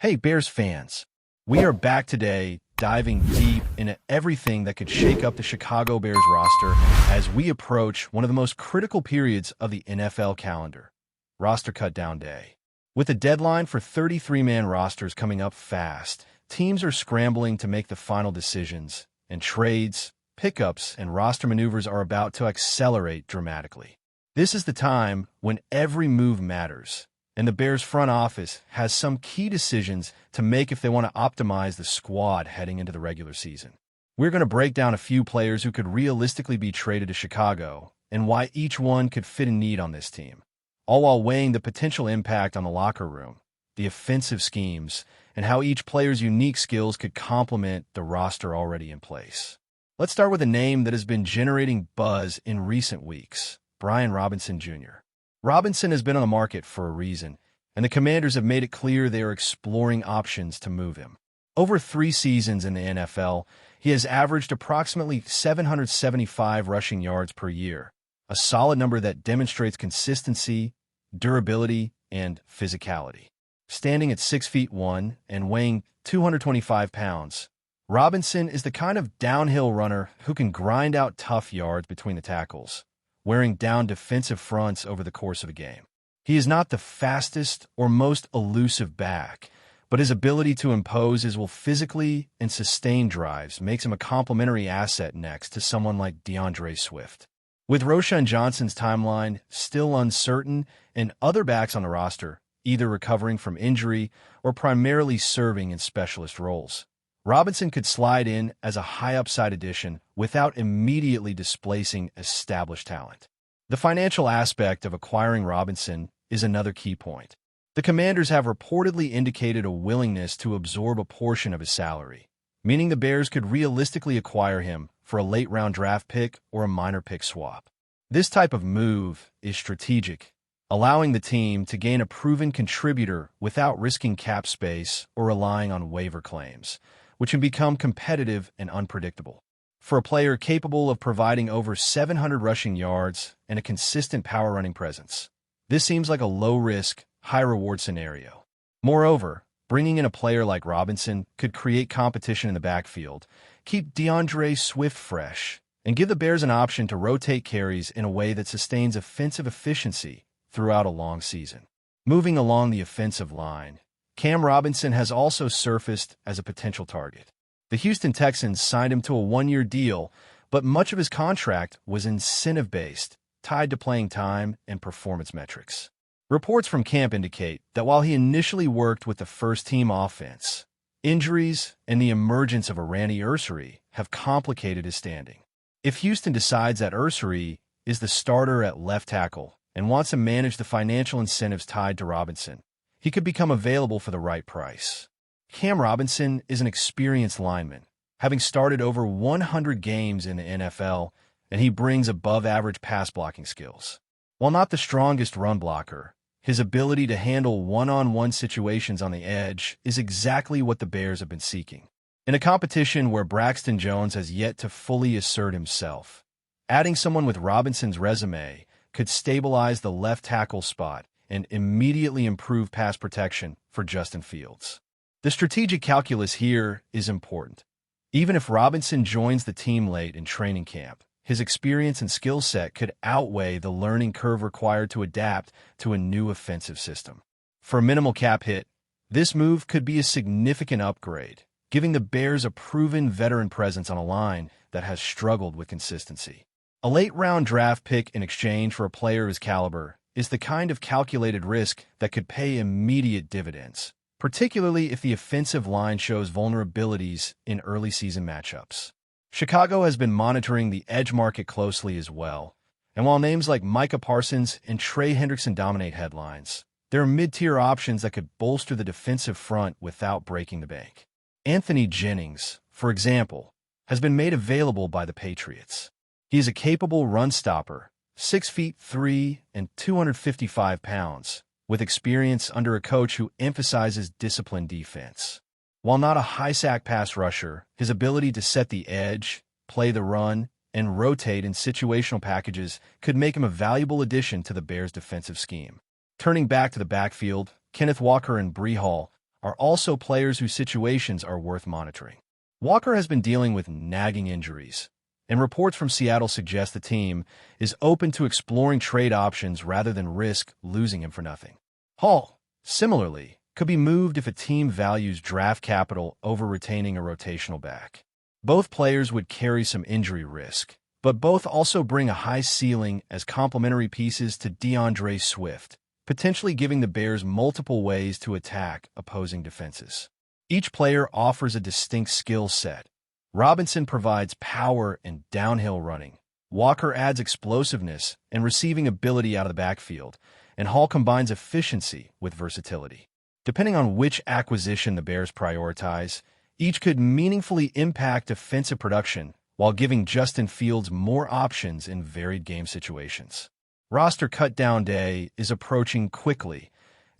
Hey, Bears fans. We are back today diving deep into everything that could shake up the Chicago Bears roster as we approach one of the most critical periods of the NFL calendar, roster cut-down day. With the deadline for 33-man rosters coming up fast, teams are scrambling to make the final decisions, and trades, pickups, and roster maneuvers are about to accelerate dramatically. This is the time when every move matters, and the Bears front office has some key decisions to make if they want to optimize the squad heading into the regular season. We're going to break down a few players who could realistically be traded to Chicago and why each one could fit a need on this team, all while weighing the potential impact on the locker room, the offensive schemes, and how each player's unique skills could complement the roster already in place. Let's start with a name that has been generating buzz in recent weeks: Brian Robinson Jr. Robinson has been on the market for a reason, and the Commanders have made it clear they are exploring options to move him. Over 3 seasons in the NFL, he has averaged approximately 775 rushing yards per year, a solid number that demonstrates consistency, durability, and physicality. Standing at 6'1" and weighing 225 pounds, Robinson is the kind of downhill runner who can grind out tough yards between the tackles, wearing down defensive fronts over the course of a game. He is not the fastest or most elusive back, but his ability to impose his will physically and sustain drives makes him a complementary asset next to someone like DeAndre Swift. With Roschon Johnson's timeline still uncertain and other backs on the roster either recovering from injury or primarily serving in specialist roles, Robinson could slide in as a high-upside addition without immediately displacing established talent. The financial aspect of acquiring Robinson is another key point. The Commanders have reportedly indicated a willingness to absorb a portion of his salary, meaning the Bears could realistically acquire him for a late-round draft pick or a minor pick swap. This type of move is strategic, allowing the team to gain a proven contributor without risking cap space or relying on waiver claims, which can become competitive and unpredictable. For a player capable of providing over 700 rushing yards and a consistent power-running presence, this seems like a low-risk, high-reward scenario. Moreover, bringing in a player like Robinson could create competition in the backfield, keep DeAndre Swift fresh, and give the Bears an option to rotate carries in a way that sustains offensive efficiency throughout a long season. Moving along the offensive line, Cam Robinson has also surfaced as a potential target. The Houston Texans signed him to a 1-year deal, but much of his contract was incentive-based, tied to playing time and performance metrics. Reports from camp indicate that while he initially worked with the first-team offense, injuries and the emergence of a Randy Ursary have complicated his standing. If Houston decides that Ursary is the starter at left tackle and wants to manage the financial incentives tied to Robinson, he could become available for the right price. Cam Robinson is an experienced lineman, having started over 100 games in the NFL, and he brings above-average pass-blocking skills. While not the strongest run blocker, his ability to handle one-on-one situations on the edge is exactly what the Bears have been seeking. In a competition where Braxton Jones has yet to fully assert himself, adding someone with Robinson's resume could stabilize the left tackle spot and immediately improve pass protection for Justin Fields. The strategic calculus here is important. Even if Robinson joins the team late in training camp, his experience and skill set could outweigh the learning curve required to adapt to a new offensive system. For a minimal cap hit, this move could be a significant upgrade, giving the Bears a proven veteran presence on a line that has struggled with consistency. A late-round draft pick in exchange for a player of his caliber is the kind of calculated risk that could pay immediate dividends, particularly if the offensive line shows vulnerabilities in early season matchups. Chicago has been monitoring the edge market closely as well, and while names like Micah Parsons and Trey Hendrickson dominate headlines, there are mid-tier options that could bolster the defensive front without breaking the bank. Anthony Jennings, for example, has been made available by the Patriots. He is a capable run stopper, 6'3" and 255 pounds, with experience under a coach who emphasizes disciplined defense. While not a high-sack pass rusher, his ability to set the edge, play the run, and rotate in situational packages could make him a valuable addition to the Bears' defensive scheme. Turning back to the backfield, Kenneth Walker and Bree Hall are also players whose situations are worth monitoring. Walker has been dealing with nagging injuries, and reports from Seattle suggest the team is open to exploring trade options rather than risk losing him for nothing. Hall, similarly, could be moved if a team values draft capital over retaining a rotational back. Both players would carry some injury risk, but both also bring a high ceiling as complementary pieces to DeAndre Swift, potentially giving the Bears multiple ways to attack opposing defenses. Each player offers a distinct skill set. Robinson provides power and downhill running. Walker adds explosiveness and receiving ability out of the backfield, and Hall combines efficiency with versatility. Depending on which acquisition the Bears prioritize, each could meaningfully impact defensive production while giving Justin Fields more options in varied game situations. Roster cut-down day is approaching quickly,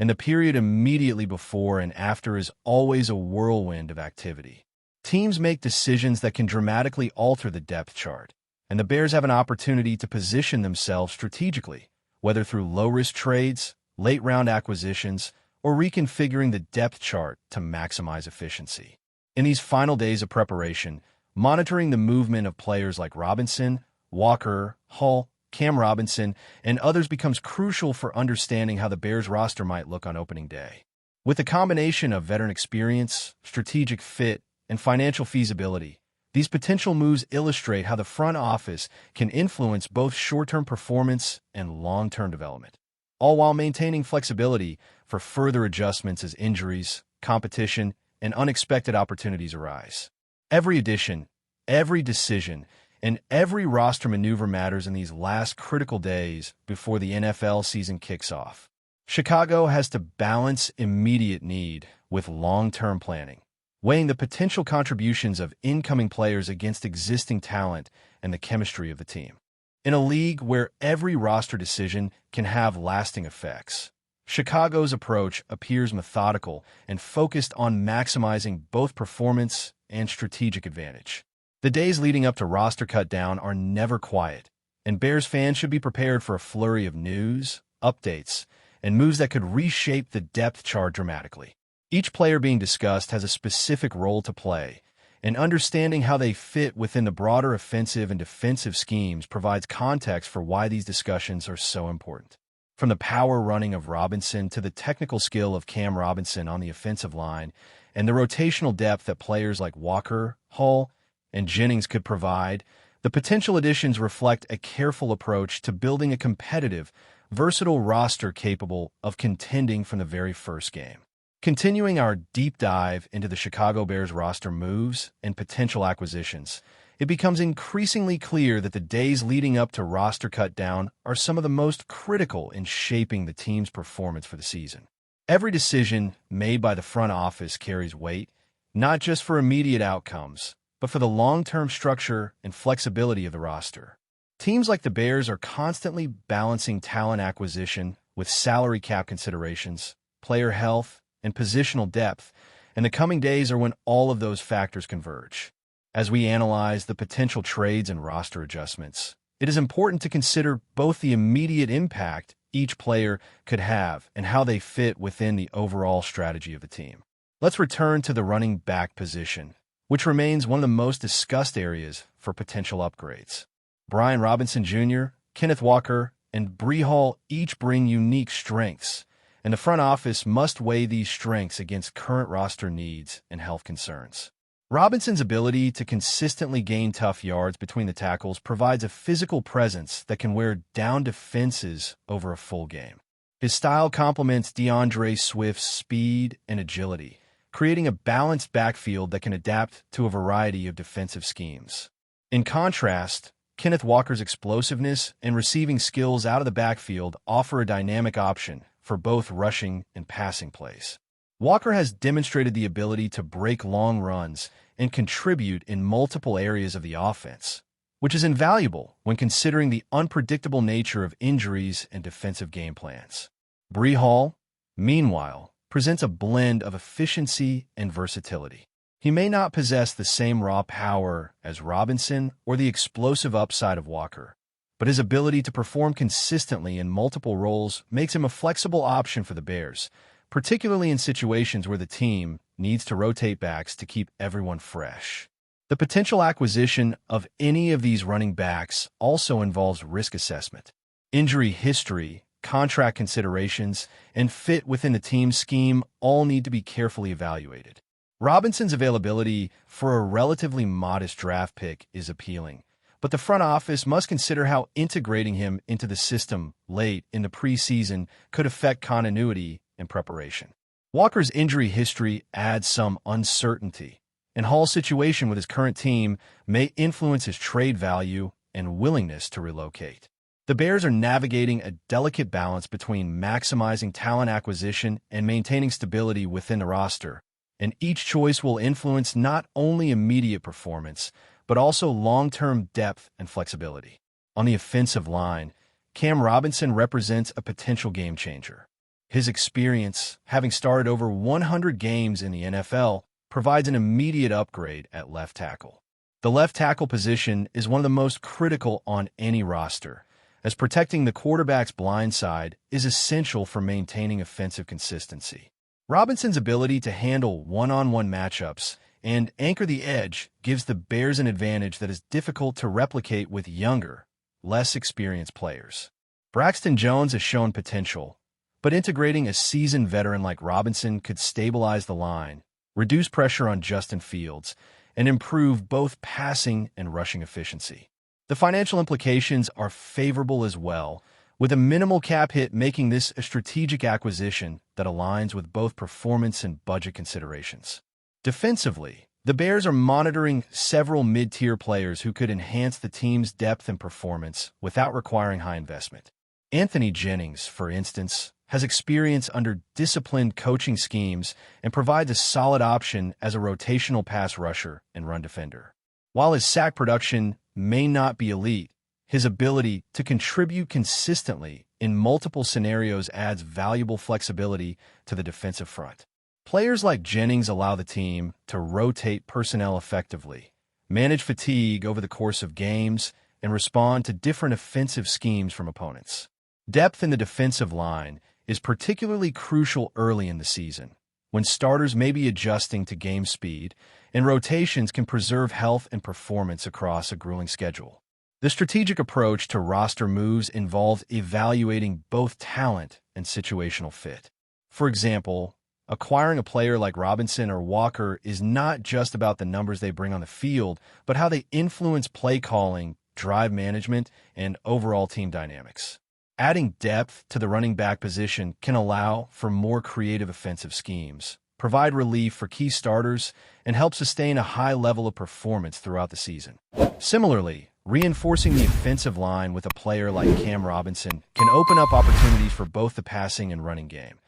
and the period immediately before and after is always a whirlwind of activity. Teams make decisions that can dramatically alter the depth chart, and the Bears have an opportunity to position themselves strategically, whether through low-risk trades, late-round acquisitions, or reconfiguring the depth chart to maximize efficiency. In these final days of preparation, monitoring the movement of players like Robinson, Walker, Hall, Cam Robinson, and others becomes crucial for understanding how the Bears roster might look on opening day. With a combination of veteran experience, strategic fit, and financial feasibility, these potential moves illustrate how the front office can influence both short-term performance and long-term development, all while maintaining flexibility for further adjustments as injuries, competition, and unexpected opportunities arise. Every addition, every decision, and every roster maneuver matters in these last critical days before the NFL season kicks off. Chicago has to balance immediate need with long-term planning, weighing the potential contributions of incoming players against existing talent and the chemistry of the team. In a league where every roster decision can have lasting effects, Chicago's approach appears methodical and focused on maximizing both performance and strategic advantage. The days leading up to roster cut-down are never quiet, and Bears fans should be prepared for a flurry of news, updates, and moves that could reshape the depth chart dramatically. Each player being discussed has a specific role to play, and understanding how they fit within the broader offensive and defensive schemes provides context for why these discussions are so important. From the power running of Robinson to the technical skill of Cam Robinson on the offensive line, and the rotational depth that players like Walker, Hall, and Jennings could provide, the potential additions reflect a careful approach to building a competitive, versatile roster capable of contending from the very first game. Continuing our deep dive into the Chicago Bears roster moves and potential acquisitions, it becomes increasingly clear that the days leading up to roster cut-down are some of the most critical in shaping the team's performance for the season. Every decision made by the front office carries weight, not just for immediate outcomes, but for the long-term structure and flexibility of the roster. Teams like the Bears are constantly balancing talent acquisition with salary cap considerations, player health, and positional depth, and the coming days are when all of those factors converge. As we analyze the potential trades and roster adjustments, it is important to consider both the immediate impact each player could have and how they fit within the overall strategy of the team. Let's return to the running back position, which remains one of the most discussed areas for potential upgrades. Brian Robinson Jr., Kenneth Walker, and Breece Hall each bring unique strengths, and the front office must weigh these strengths against current roster needs and health concerns. Robinson's ability to consistently gain tough yards between the tackles provides a physical presence that can wear down defenses over a full game. His style complements DeAndre Swift's speed and agility, creating a balanced backfield that can adapt to a variety of defensive schemes. In contrast, Kenneth Walker's explosiveness and receiving skills out of the backfield offer a dynamic option for both rushing and passing plays. Walker has demonstrated the ability to break long runs and contribute in multiple areas of the offense, which is invaluable when considering the unpredictable nature of injuries and defensive game plans. Breece Hall, meanwhile, presents a blend of efficiency and versatility. He may not possess the same raw power as Robinson or the explosive upside of Walker, but his ability to perform consistently in multiple roles makes him a flexible option for the Bears, particularly in situations where the team needs to rotate backs to keep everyone fresh. The potential acquisition of any of these running backs also involves risk assessment. Injury history, contract considerations, and fit within the team's scheme all need to be carefully evaluated. Robinson's availability for a relatively modest draft pick is appealing, but the front office must consider how integrating him into the system late in the preseason could affect continuity and preparation. Walker's injury history adds some uncertainty, and Hall's situation with his current team may influence his trade value and willingness to relocate. The Bears are navigating a delicate balance between maximizing talent acquisition and maintaining stability within the roster, and each choice will influence not only immediate performance, but also long-term depth and flexibility. On the offensive line, Cam Robinson represents a potential game-changer. His experience, having started over 100 games in the NFL, provides an immediate upgrade at left tackle. The left tackle position is one of the most critical on any roster, as protecting the quarterback's blind side is essential for maintaining offensive consistency. Robinson's ability to handle one-on-one matchups and anchor the edge gives the Bears an advantage that is difficult to replicate with younger, less experienced players. Braxton Jones has shown potential, but integrating a seasoned veteran like Robinson could stabilize the line, reduce pressure on Justin Fields, and improve both passing and rushing efficiency. The financial implications are favorable as well, with a minimal cap hit making this a strategic acquisition that aligns with both performance and budget considerations. Defensively, the Bears are monitoring several mid-tier players who could enhance the team's depth and performance without requiring high investment. Anthony Jennings, for instance, has experience under disciplined coaching schemes and provides a solid option as a rotational pass rusher and run defender. While his sack production may not be elite, his ability to contribute consistently in multiple scenarios adds valuable flexibility to the defensive front. Players like Jennings allow the team to rotate personnel effectively, manage fatigue over the course of games, and respond to different offensive schemes from opponents. Depth in the defensive line is particularly crucial early in the season, when starters may be adjusting to game speed, and rotations can preserve health and performance across a grueling schedule. The strategic approach to roster moves involves evaluating both talent and situational fit. For example, acquiring a player like Robinson or Walker is not just about the numbers they bring on the field, but how they influence play calling, drive management, and overall team dynamics. Adding depth to the running back position can allow for more creative offensive schemes, provide relief for key starters, and help sustain a high level of performance throughout the season. Similarly, reinforcing the offensive line with a player like Cam Robinson can open up opportunities for both the passing and running game,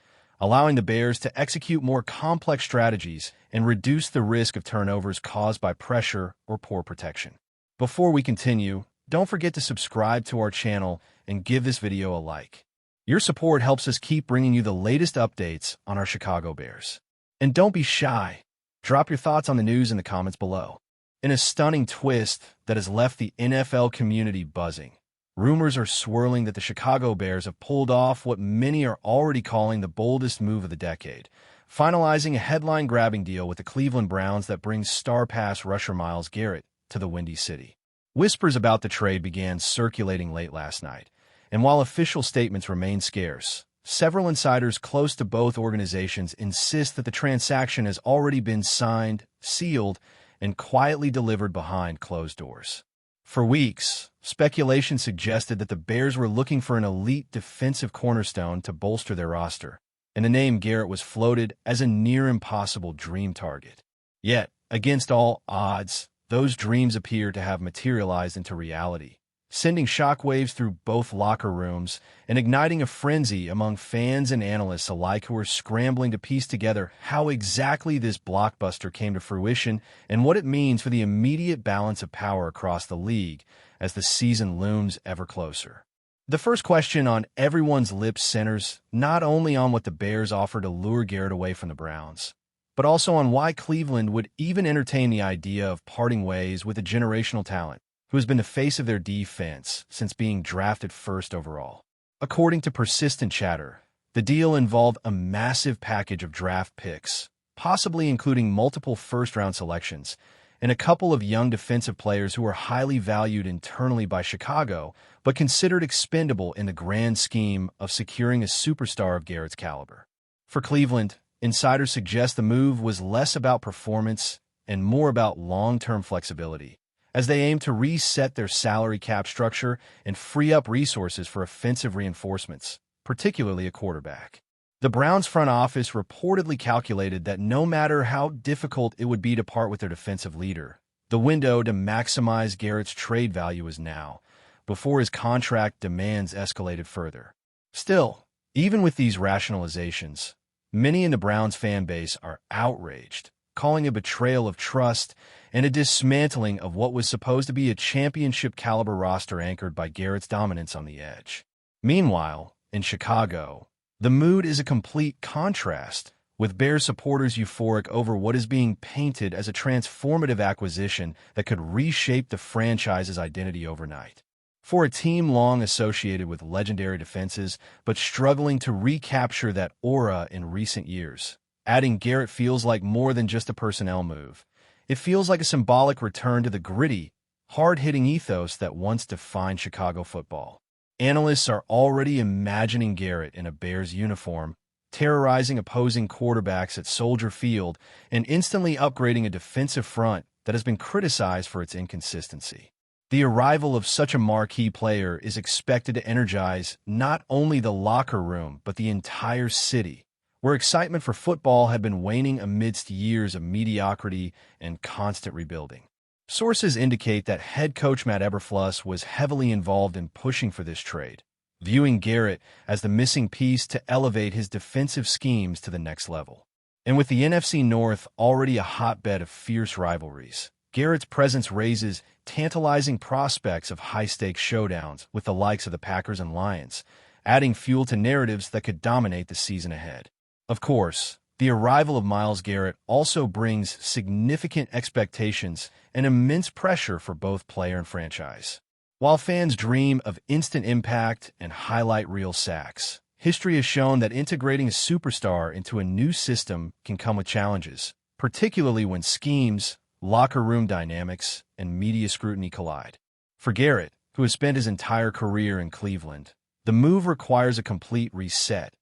allowing the Bears to execute more complex strategies and reduce the risk of turnovers caused by pressure or poor protection. Before we continue, don't forget to subscribe to our channel and give this video a like. Your support helps us keep bringing you the latest updates on our Chicago Bears. And don't be shy. Drop your thoughts on the news in the comments below. In a stunning twist that has left the NFL community buzzing, rumors are swirling that the Chicago Bears have pulled off what many are already calling the boldest move of the decade, finalizing a headline-grabbing deal with the Cleveland Browns that brings star pass rusher Myles Garrett to the Windy City. Whispers about the trade began circulating late last night, and while official statements remain scarce, several insiders close to both organizations insist that the transaction has already been signed, sealed, and quietly delivered behind closed doors. For weeks, speculation suggested that the Bears were looking for an elite defensive cornerstone to bolster their roster, and the name Garrett was floated as a near-impossible dream target. Yet, against all odds, those dreams appear to have materialized into reality, sending shockwaves through both locker rooms and igniting a frenzy among fans and analysts alike who are scrambling to piece together how exactly this blockbuster came to fruition and what it means for the immediate balance of power across the league as the season looms ever closer. The first question on everyone's lips centers not only on what the Bears offer to lure Garrett away from the Browns, but also on why Cleveland would even entertain the idea of parting ways with a generational talent who has been the face of their defense since being drafted first overall. According to persistent chatter, The deal involved a massive package of draft picks, possibly including multiple first-round selections, and a couple of young defensive players who were highly valued internally by Chicago, but considered expendable in the grand scheme of securing a superstar of Garrett's caliber. For Cleveland, insiders suggest the move was less about performance and more about long-term flexibility, as they aim to reset their salary cap structure and free up resources for offensive reinforcements, particularly a quarterback. The Browns front office reportedly calculated that no matter how difficult it would be to part with their defensive leader, the window to maximize Garrett's trade value is now, before his contract demands escalated further. Still, even with these rationalizations, many in the Browns fan base are outraged, calling a betrayal of trust and a dismantling of what was supposed to be a championship-caliber roster anchored by Garrett's dominance on the edge. Meanwhile, in Chicago, the mood is a complete contrast, with Bears supporters euphoric over what is being painted as a transformative acquisition that could reshape the franchise's identity overnight. For a team long associated with legendary defenses, but struggling to recapture that aura in recent years, adding Garrett feels like more than just a personnel move. It feels like a symbolic return to the gritty, hard-hitting ethos that once defined Chicago football. Analysts are already imagining Garrett in a Bears uniform, terrorizing opposing quarterbacks at Soldier Field and instantly upgrading a defensive front that has been criticized for its inconsistency. The arrival of such a marquee player is expected to energize not only the locker room but the entire city, where excitement for football had been waning amidst years of mediocrity and constant rebuilding. Sources indicate that head coach Matt Eberflus was heavily involved in pushing for this trade, viewing Garrett as the missing piece to elevate his defensive schemes to the next level. And with the NFC North already a hotbed of fierce rivalries, Garrett's presence raises tantalizing prospects of high-stakes showdowns with the likes of the Packers and Lions, adding fuel to narratives that could dominate the season ahead. Of course, the arrival of Myles Garrett also brings significant expectations and immense pressure for both player and franchise. While fans dream of instant impact and highlight reel sacks, history has shown that integrating a superstar into a new system can come with challenges, particularly when schemes, locker room dynamics, and media scrutiny collide. For Garrett, who has spent his entire career in Cleveland, the move requires a complete reset,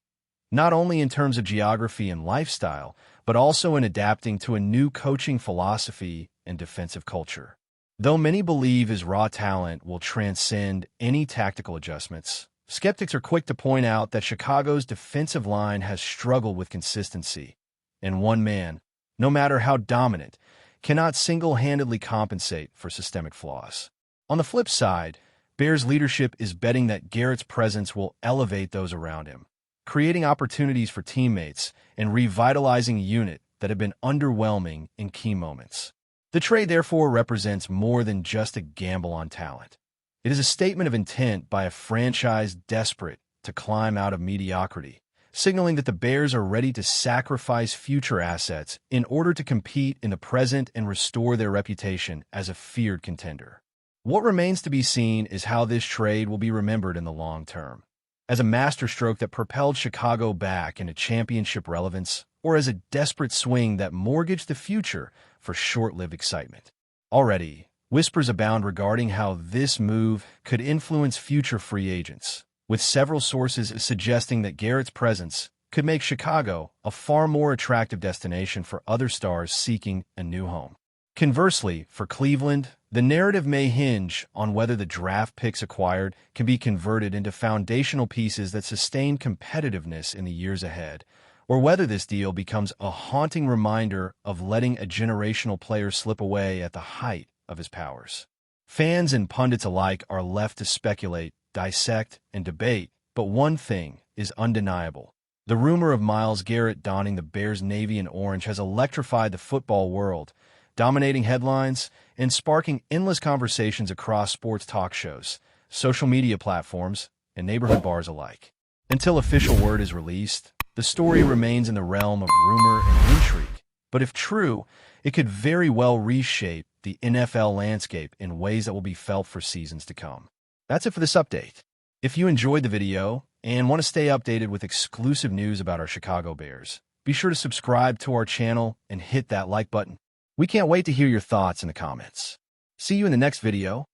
not only in terms of geography and lifestyle, but also in adapting to a new coaching philosophy and defensive culture. Though many believe his raw talent will transcend any tactical adjustments, skeptics are quick to point out that Chicago's defensive line has struggled with consistency, and one man, no matter how dominant, cannot single-handedly compensate for systemic flaws. On the flip side, Bears leadership is betting that Garrett's presence will elevate those around him, creating opportunities for teammates and revitalizing a unit that had been underwhelming in key moments. The trade, therefore, represents more than just a gamble on talent. It is a statement of intent by a franchise desperate to climb out of mediocrity, signaling that the Bears are ready to sacrifice future assets in order to compete in the present and restore their reputation as a feared contender. What remains to be seen is how this trade will be remembered in the long term, as a masterstroke that propelled Chicago back into championship relevance, or as a desperate swing that mortgaged the future for short-lived excitement. Already, whispers abound regarding how this move could influence future free agents, with several sources suggesting that Garrett's presence could make Chicago a far more attractive destination for other stars seeking a new home. Conversely, for Cleveland, the narrative may hinge on whether the draft picks acquired can be converted into foundational pieces that sustain competitiveness in the years ahead, or whether this deal becomes a haunting reminder of letting a generational player slip away at the height of his powers. Fans and pundits alike are left to speculate, dissect, and debate, but one thing is undeniable. The rumor of Myles Garrett donning the Bears' navy and orange has electrified the football world, dominating headlines and sparking endless conversations across sports talk shows, social media platforms, and neighborhood bars alike. Until official word is released, the story remains in the realm of rumor and intrigue, but if true, it could very well reshape the NFL landscape in ways that will be felt for seasons to come. That's it for this update. If you enjoyed the video and want to stay updated with exclusive news about our Chicago Bears, be sure to subscribe to our channel and hit that like button. We can't wait to hear your thoughts in the comments. See you in the next video.